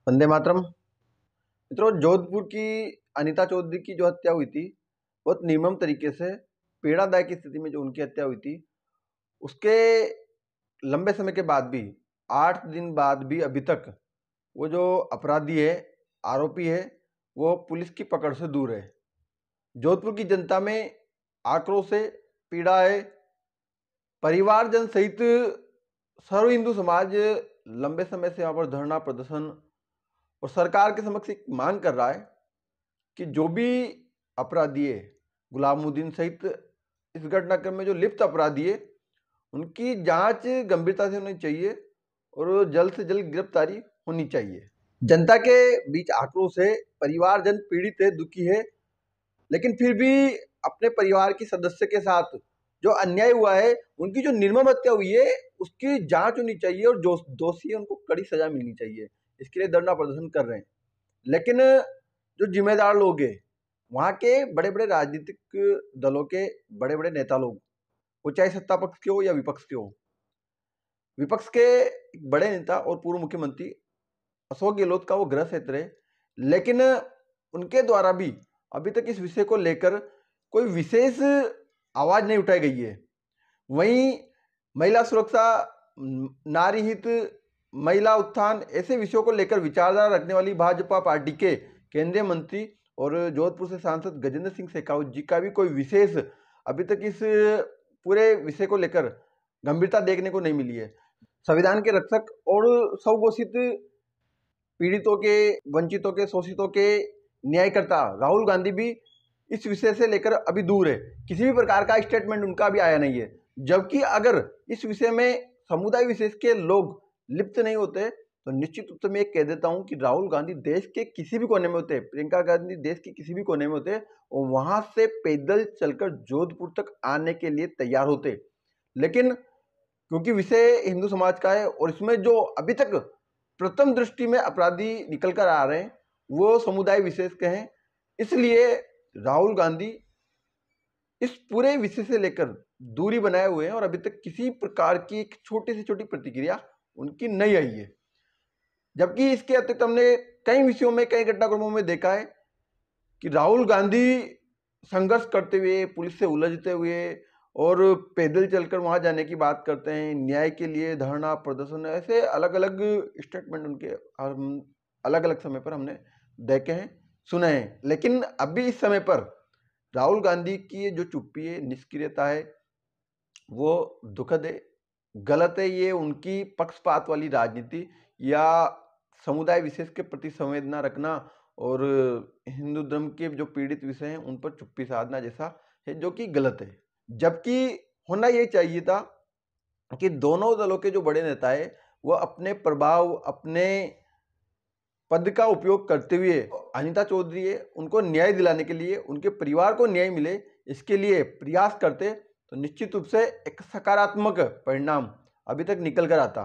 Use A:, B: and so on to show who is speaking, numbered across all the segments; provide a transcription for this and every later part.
A: वंदे मातरम। मित्रों, जोधपुर की अनीता चौधरी की जो हत्या हुई थी, बहुत निर्मम तरीके से पीड़ादायक की स्थिति में जो उनकी हत्या हुई थी, उसके लंबे समय के बाद भी 8 दिन बाद भी अभी तक वो जो अपराधी है, आरोपी है, वो पुलिस की पकड़ से दूर है। जोधपुर की जनता में आक्रोश है, पीड़ा है। परिवारजन सहित सर्व हिंदू समाज लंबे समय से यहाँ पर धरना प्रदर्शन और सरकार के समक्ष एक मांग कर रहा है कि जो भी अपराधी है, गुलामुद्दीन सहित इस घटनाक्रम में जो लिप्त अपराधी है, उनकी जांच गंभीरता से होनी चाहिए और जल्द से जल्द गिरफ्तारी होनी चाहिए। जनता के बीच आक्रोश है, परिवारजन पीड़ित है, दुखी है, लेकिन फिर भी अपने परिवार के सदस्य के साथ जो अन्याय हुआ है, उनकी जो निर्मम हत्या हुई है, उसकी जांच होनी चाहिए और जो दोषी है उनको कड़ी सजा मिलनी चाहिए। इसके लिए धरना प्रदर्शन कर रहे हैं। लेकिन जो जिम्मेदार लोग हैं, वहाँ के बड़े बड़े राजनीतिक दलों के बड़े बड़े नेता लोग, वो चाहे सत्ता पक्ष के हो या विपक्ष के हो, विपक्ष के एक बड़े नेता और पूर्व मुख्यमंत्री अशोक गहलोत का वो गृह क्षेत्र है, लेकिन उनके द्वारा भी अभी तक इस विषय को लेकर कोई विशेष आवाज नहीं उठाई गई है। वहीं महिला सुरक्षा, नारी हित, महिला उत्थान ऐसे विषयों को लेकर विचारधारा रखने वाली भाजपा पार्टी के केंद्रीय मंत्री और जोधपुर से सांसद गजेंद्र सिंह शेखावत जी का भी कोई विशेष अभी तक इस पूरे विषय को लेकर गंभीरता देखने को नहीं मिली है। संविधान के रक्षक और स्वघोषित पीड़ितों के, वंचितों के, शोषितों के न्यायकर्ता राहुल गांधी भी इस विषय से लेकर अभी दूर है। किसी भी प्रकार का स्टेटमेंट उनका भी आया नहीं है। जबकि अगर इस विषय में समुदाय विशेष के लोग लिप्त नहीं होते तो निश्चित रूप से मैं कह देता हूं कि राहुल गांधी देश के किसी भी कोने में होते, प्रियंका गांधी देश के किसी भी कोने में होते और वहां से पैदल चलकर जोधपुर तक आने के लिए तैयार होते। लेकिन क्योंकि विषय हिंदू समाज का है और इसमें जो अभी तक प्रथम दृष्टि में अपराधी निकल कर आ रहे हैं वो समुदाय विशेष के हैं, इसलिए राहुल गांधी इस पूरे विषय से लेकर दूरी बनाए हुए हैं और अभी तक किसी प्रकार की एक छोटी से छोटी प्रतिक्रिया उनकी नहीं आई है। जबकि इसके अतिरिक्त हमने कई विषयों में, कई घटनाक्रमों में देखा है कि राहुल गांधी संघर्ष करते हुए, पुलिस से उलझते हुए और पैदल चलकर वहां जाने की बात करते हैं, न्याय के लिए धरना प्रदर्शन, ऐसे अलग अलग स्टेटमेंट उनके अलग अलग समय पर हमने देखे हैं, सुने हैं। लेकिन अभी इस समय पर राहुल गांधी की जो चुप्पी है, निष्क्रियता है, वो दुखद है, गलत है। ये उनकी पक्षपात वाली राजनीति या समुदाय विशेष के प्रति संवेदना रखना और हिंदू धर्म के जो पीड़ित विषय हैं उन पर चुप्पी साधना जैसा है, जो कि गलत है। जबकि होना ये चाहिए था कि दोनों दलों के जो बड़े नेता है वो अपने प्रभाव, अपने पद का उपयोग करते हुए अनीता चौधरी है उनको न्याय दिलाने के लिए, उनके परिवार को न्याय मिले, इसके लिए प्रयास करते तो निश्चित रूप से एक सकारात्मक परिणाम अभी तक निकल कर आता।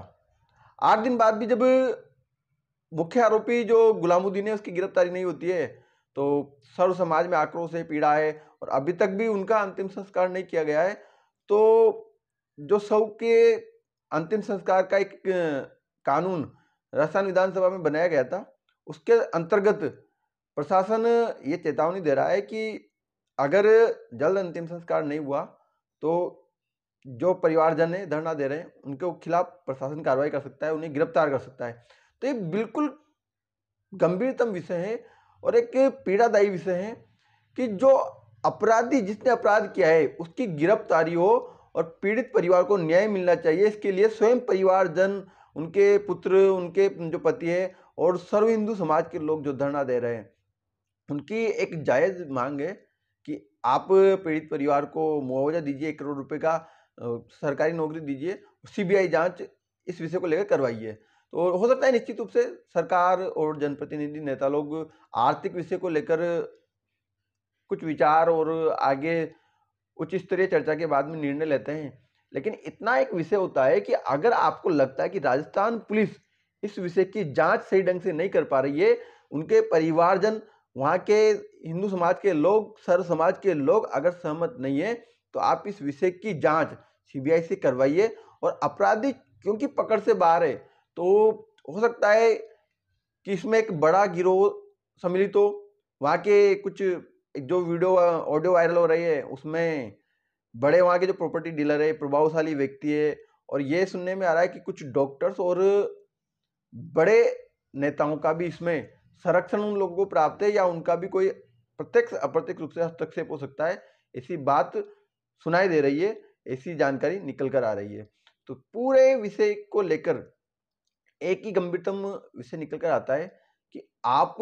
A: 8 दिन बाद भी जब मुख्य आरोपी जो गुलामुद्दीन है उसकी गिरफ्तारी नहीं होती है तो सर्व समाज में आक्रोश है, पीड़ा है और अभी तक भी उनका अंतिम संस्कार नहीं किया गया है। तो जो शव के अंतिम संस्कार का एक कानून राजस्थान विधानसभा में बनाया गया था, उसके अंतर्गत प्रशासन ये चेतावनी दे रहा है कि अगर जल्द अंतिम संस्कार नहीं हुआ तो जो परिवारजन है धरना दे रहे हैं उनके खिलाफ प्रशासन कार्रवाई कर सकता है, उन्हें गिरफ्तार कर सकता है। तो ये बिल्कुल गंभीरतम विषय है और एक पीड़ादायी विषय है कि जो अपराधी, जिसने अपराध किया है, उसकी गिरफ्तारी हो और पीड़ित परिवार को न्याय मिलना चाहिए। इसके लिए स्वयं परिवारजन, उनके पुत्र, उनके जो पति है और सर्व हिंदू समाज के लोग जो धरना दे रहे हैं, उनकी एक जायज मांग है कि आप पीड़ित परिवार को मुआवजा दीजिए, 1 करोड़ रुपए का, सरकारी नौकरी दीजिए, सीबीआई जांच इस विषय को लेकर करवाइए। तो हो सकता है निश्चित रूप से सरकार और जनप्रतिनिधि नेता लोग आर्थिक विषय को लेकर कुछ विचार और आगे उच्च स्तरीय चर्चा के बाद में निर्णय लेते हैं। लेकिन इतना एक विषय होता है कि अगर आपको लगता है कि राजस्थान पुलिस इस विषय की जांच सही ढंग से नहीं कर पा रही है, उनके परिवारजन, वहाँ के हिंदू समाज के लोग, सर्व समाज के लोग अगर सहमत नहीं है तो आप इस विषय की जांच सीबीआई से करवाइए। और अपराधी क्योंकि पकड़ से बाहर है तो हो सकता है कि इसमें एक बड़ा गिरोह सम्मिलित हो। वहाँ के कुछ जो वीडियो ऑडियो वायरल हो रही है उसमें बड़े वहाँ के जो प्रॉपर्टी डीलर है, प्रभावशाली व्यक्ति है, और ये सुनने में आ रहा है कि कुछ डॉक्टर्स और बड़े नेताओं का भी इसमें संरक्षण उन लोगों को प्राप्त है, या उनका भी कोई प्रत्यक्ष अप्रत्यक्ष रूप से हस्तक्षेप हो सकता है, ऐसी बात सुनाई दे रही है, ऐसी जानकारी निकल कर आ रही है। तो पूरे विषय को लेकर एक ही गंभीरतम विषय निकल कर आता है कि आप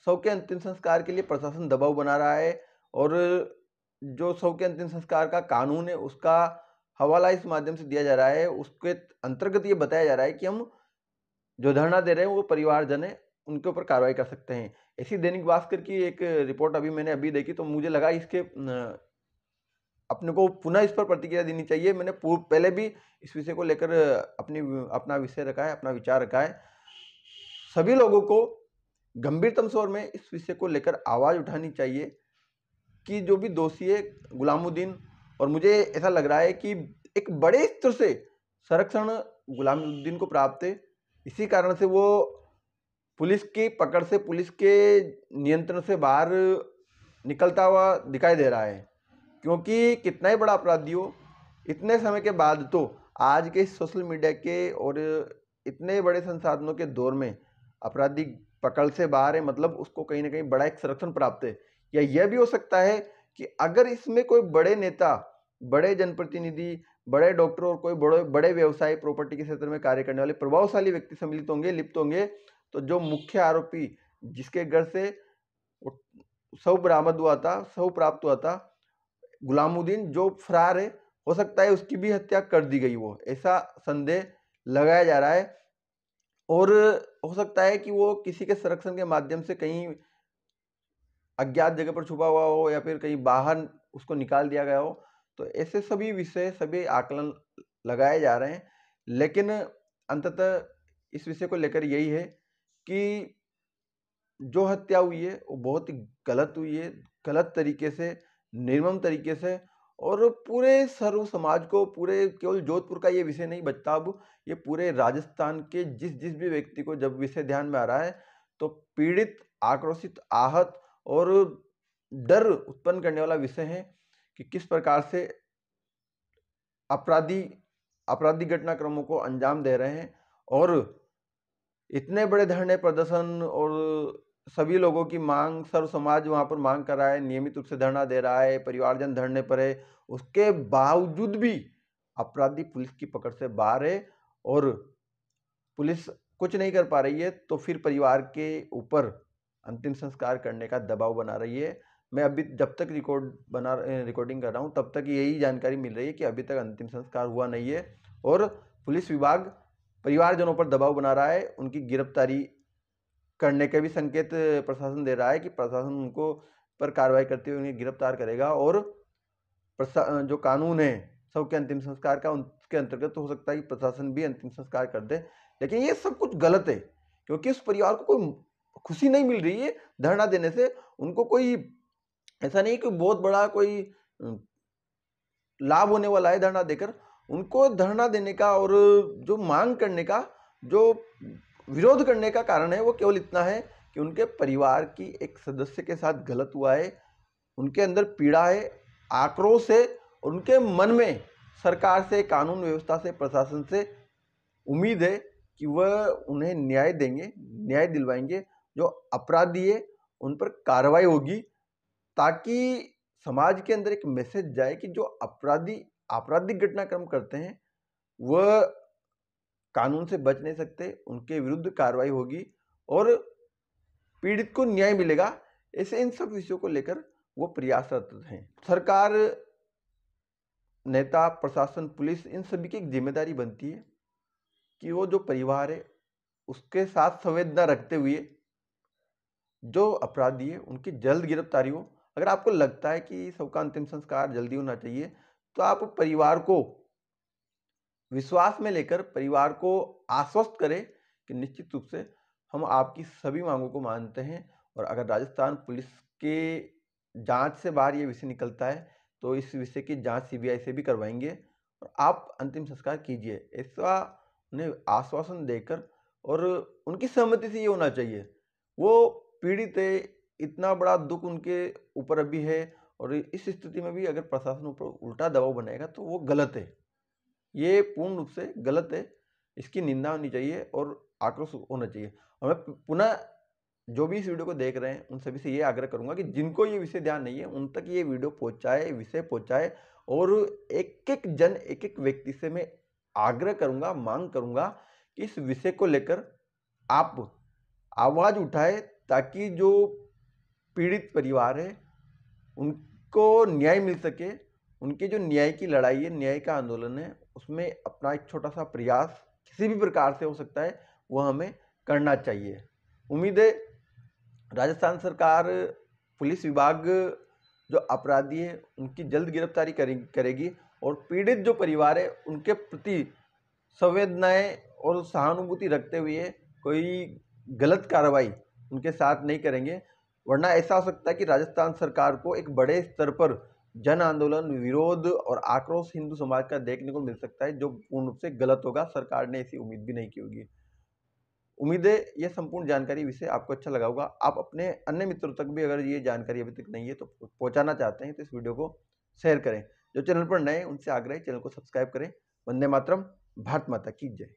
A: शव के अंतिम संस्कार के लिए प्रशासन दबाव बना रहा है, और जो शव के अंतिम संस्कार का कानून है उसका हवाला इस माध्यम से दिया जा रहा है। उसके अंतर्गत ये बताया जा रहा है कि हम जो धरना दे रहे हैं वो परिवारजन है, उनके ऊपर कार्रवाई कर सकते हैं। ऐसी दैनिक भास्कर की एक रिपोर्ट मैंने अभी देखी, तो मुझे लगा इसके अपने को पुनः इस पर प्रतिक्रिया देनी चाहिए। मैंने पहले भी इस विषय को लेकर अपना विषय रखा है, अपना विचार रखा है। सभी लोगों को गंभीरतम स्वर में इस विषय को लेकर आवाज उठानी चाहिए कि जो भी दोषी है गुलामुद्दीन, और मुझे ऐसा लग रहा है कि एक बड़े स्तर से संरक्षण गुलामुद्दीन को प्राप्त है। इसी कारण से वो पुलिस की पकड़ से, पुलिस के नियंत्रण से बाहर निकलता हुआ दिखाई दे रहा है। क्योंकि कितना ही बड़ा अपराधी हो, इतने समय के बाद तो आज के सोशल मीडिया के और इतने बड़े संसाधनों के दौर में अपराधी पकड़ से बाहर है, मतलब उसको कहीं ना कहीं बड़ा एक संरक्षण प्राप्त है। या यह भी हो सकता है कि अगर इसमें कोई बड़े नेता, बड़े जनप्रतिनिधि, बड़े डॉक्टर और कोई बड़े बड़े व्यवसायी, प्रॉपर्टी के क्षेत्र में कार्य करने वाले प्रभावशाली व्यक्ति सम्मिलित होंगे, लिप्त होंगे, तो जो मुख्य आरोपी जिसके घर से शव बरामद हुआ था, शव प्राप्त हुआ था, गुलामुद्दीन जो फरार है, हो सकता है उसकी भी हत्या कर दी गई हो, ऐसा संदेह लगाया जा रहा है। और हो सकता है कि वो किसी के संरक्षण के माध्यम से कहीं अज्ञात जगह पर छुपा हुआ हो, या फिर कहीं बाहर उसको निकाल दिया गया हो। तो ऐसे सभी विषय, सभी आकलन लगाए जा रहे हैं, लेकिन अंततः इस विषय को लेकर यही है कि जो हत्या हुई है वो बहुत ही गलत हुई है, गलत तरीके से, निर्मम तरीके से, और पूरे सर्व समाज को, पूरे केवल जोधपुर का ये विषय नहीं बचता, अब ये पूरे राजस्थान के जिस जिस भी व्यक्ति को जब विषय ध्यान में आ रहा है, तो पीड़ित, आक्रोशित, आहत और डर उत्पन्न करने वाला विषय है कि किस प्रकार से आपराधिक घटनाक्रमों को अंजाम दे रहे हैं। और इतने बड़े धरने, प्रदर्शन और सभी लोगों की मांग, सर्व समाज वहां पर मांग कर रहा है, नियमित रूप से धरना दे रहा है, परिवारजन धरने पर है, उसके बावजूद भी अपराधी पुलिस की पकड़ से बाहर है और पुलिस कुछ नहीं कर पा रही है, तो फिर परिवार के ऊपर अंतिम संस्कार करने का दबाव बना रही है। मैं अभी जब तक रिकॉर्डिंग कर रहा हूँ तब तक यही जानकारी मिल रही है कि अभी तक अंतिम संस्कार हुआ नहीं है, और पुलिस विभाग परिवारजनों पर दबाव बना रहा है, उनकी गिरफ्तारी करने के भी संकेत प्रशासन दे रहा है कि प्रशासन उनको पर कार्रवाई करते हुए उन्हें गिरफ्तार करेगा, और जो कानून है शव के अंतिम संस्कार का, उसके अंतर्गत तो हो सकता है कि प्रशासन भी अंतिम संस्कार कर दे। लेकिन ये सब कुछ गलत है, क्योंकि उस परिवार को कोई खुशी नहीं मिल रही है धरना देने से। उनको कोई ऐसा नहीं कि बहुत बड़ा कोई लाभ होने वाला है धरना देकर। उनको धरना देने का और जो मांग करने का, जो विरोध करने का कारण है, वो केवल इतना है कि उनके परिवार की एक सदस्य के साथ गलत हुआ है, उनके अंदर पीड़ा है, आक्रोश है, और उनके मन में सरकार से, कानून व्यवस्था से, प्रशासन से उम्मीद है कि वह उन्हें न्याय देंगे, न्याय दिलवाएंगे। जो अपराधी है उन पर कार्रवाई होगी, ताकि समाज के अंदर एक मैसेज जाए कि जो अपराधी आपराधिक घटनाक्रम करते हैं वह कानून से बच नहीं सकते, उनके विरुद्ध कार्रवाई होगी और पीड़ित को न्याय मिलेगा। ऐसे इन सब विषयों को लेकर वो प्रयासरत हैं। सरकार, नेता, प्रशासन, पुलिस, इन सभी की एक जिम्मेदारी बनती है कि वो जो परिवार है उसके साथ संवेदना रखते हुए जो अपराधी है उनकी जल्द गिरफ्तारी हो। अगर आपको लगता है कि सबका अंतिम संस्कार जल्दी होना चाहिए, तो आप परिवार को विश्वास में लेकर परिवार को आश्वस्त करें कि निश्चित रूप से हम आपकी सभी मांगों को मानते हैं, और अगर राजस्थान पुलिस के जांच से बाहर ये विषय निकलता है तो इस विषय की जांच सीबीआई से भी करवाएंगे और आप अंतिम संस्कार कीजिए। ऐसा उन्हें आश्वासन देकर और उनकी सहमति से ये होना चाहिए। वो पीड़ित है, इतना बड़ा दुख उनके ऊपर अभी है और इस स्थिति में भी अगर प्रशासन ऊपर उल्टा दबाव बनाएगा तो वो गलत है। ये पूर्ण रूप से गलत है, इसकी निंदा होनी चाहिए और आक्रोश होना चाहिए। और मैं पुनः जो भी इस वीडियो को देख रहे हैं उन सभी से ये आग्रह करूंगा कि जिनको ये विषय ध्यान नहीं है उन तक ये वीडियो पहुंचाए, विषय पहुंचाए और एक एक व्यक्ति से मैं आग्रह करूंगा, मांग करूंगा कि इस विषय को लेकर आप आवाज उठाए ताकि जो पीड़ित परिवार है उनको न्याय मिल सके। उनकी जो न्याय की लड़ाई है, न्याय का आंदोलन है, उसमें अपना एक छोटा सा प्रयास किसी भी प्रकार से हो सकता है वो हमें करना चाहिए। उम्मीद है राजस्थान सरकार, पुलिस विभाग जो अपराधी है उनकी जल्द गिरफ्तारी करेगी और पीड़ित जो परिवार है उनके प्रति संवेदनाएं और सहानुभूति रखते हुए कोई गलत कार्रवाई उनके साथ नहीं करेंगे। वरना ऐसा हो सकता है कि राजस्थान सरकार को एक बड़े स्तर पर जन आंदोलन, विरोध और आक्रोश हिंदू समाज का देखने को मिल सकता है, जो पूर्ण रूप से गलत होगा। सरकार ने ऐसी उम्मीद भी नहीं की होगी। उम्मीद है यह संपूर्ण जानकारी विषय आपको अच्छा लगा होगा। आप अपने अन्य मित्रों तक भी अगर ये जानकारी अभी तक नहीं है तो पहुंचाना चाहते हैं तो इस वीडियो को शेयर करें। जो चैनल पर नए हैं उनसे आग्रह है चैनल को सब्सक्राइब करें। वंदे मातरम। भारत माता की जय।